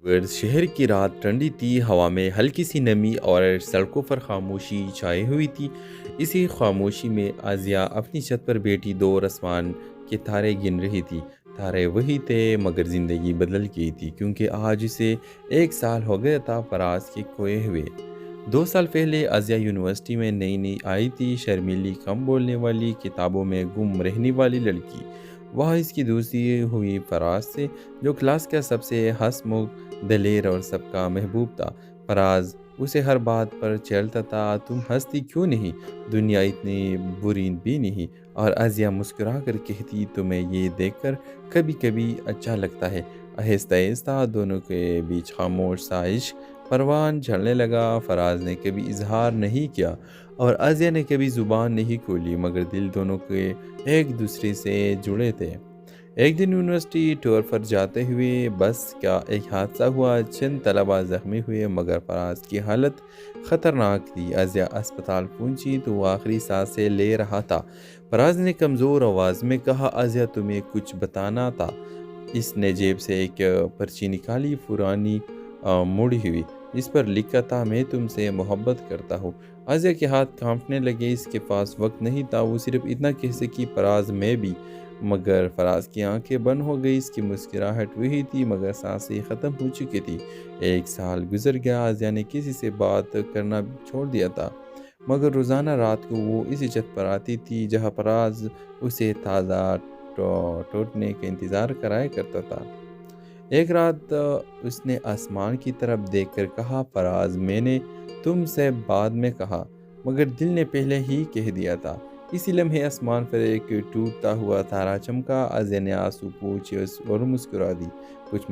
شہر کی رات ٹھنڈی تھی، ہوا میں ہلکی سی نمی اور سڑکوں پر خاموشی چھائی ہوئی تھی۔ اسی خاموشی میں آزیہ اپنی چھت پر بیٹھی دور آسمان کے تارے گن رہی تھی۔ تارے وہی تھے مگر زندگی بدل گئی تھی، کیونکہ آج اسے 1 سال ہو گیا تھا فراز کے کھوئے ہوئے۔ 2 سال پہلے آزیہ یونیورسٹی میں نئی نئی آئی تھی، شرمیلی، کم بولنے والی، کتابوں میں گم رہنے والی لڑکی۔ وہاں اس کی دوستی ہوئی فراز سے، جو کلاس کا سب سے ہنس مکھ، دلیر اور سب کا محبوب تھا۔ فراز اسے ہر بات پر چھیڑتا تھا، تم ہنستی کیوں نہیں؟ دنیا اتنی بری بھی نہیں۔ اور آزیہ مسکرا کر کہتی، تمہیں یہ دیکھ کر کبھی کبھی اچھا لگتا ہے۔ آہستہ آہستہ دونوں کے بیچ خاموش سا عشق پروان چڑھنے لگا۔ فراز نے کبھی اظہار نہیں کیا اور آزیہ نے کبھی زبان نہیں کھولی، مگر دل دونوں کے ایک دوسرے سے جڑے تھے۔ ایک دن یونیورسٹی ٹور پر جاتے ہوئے بس کا ایک حادثہ ہوا، چند طلباء زخمی ہوئے، مگر فراز کی حالت خطرناک تھی۔ آزیہ اسپتال پہنچی تو وہ آخری سانسیں لے رہا تھا۔ فراز نے کمزور آواز میں کہا، آزیہ تمہیں کچھ بتانا تھا۔ اس نے جیب سے ایک پرچی نکالی، پرانی مڑی ہوئی، جس پر لکھا تھا، میں تم سے محبت کرتا ہوں۔ آزیہ کے ہاتھ کانپنے لگے، اس کے پاس وقت نہیں تھا، وہ صرف اتنا کہہ سکی، فراز میں بھی۔ مگر فراز کی آنکھیں بند ہو گئی، اس کی مسکراہٹ وہی تھی مگر سانسیں ختم ہو چکی تھی۔ 1 سال گزر گیا، آزیہ نے کسی سے بات کرنا چھوڑ دیا تھا، مگر روزانہ رات کو وہ اسی چھت پر آتی تھی جہاں فراز اسے تازہ ٹوٹنے کا انتظار کرایا کرتا تھا۔ ایک رات اس نے آسمان کی طرف دیکھ کر کہا، فراز میں نے تم سے بعد میں کہا، مگر دل نے پہلے ہی کہہ دیا تھا۔ اسی لمحے آسمان پر ایک ٹوٹتا ہوا تارا چمکا۔ آزیہ نے آنسو پوچھے اور مسکرا دی۔ کچھ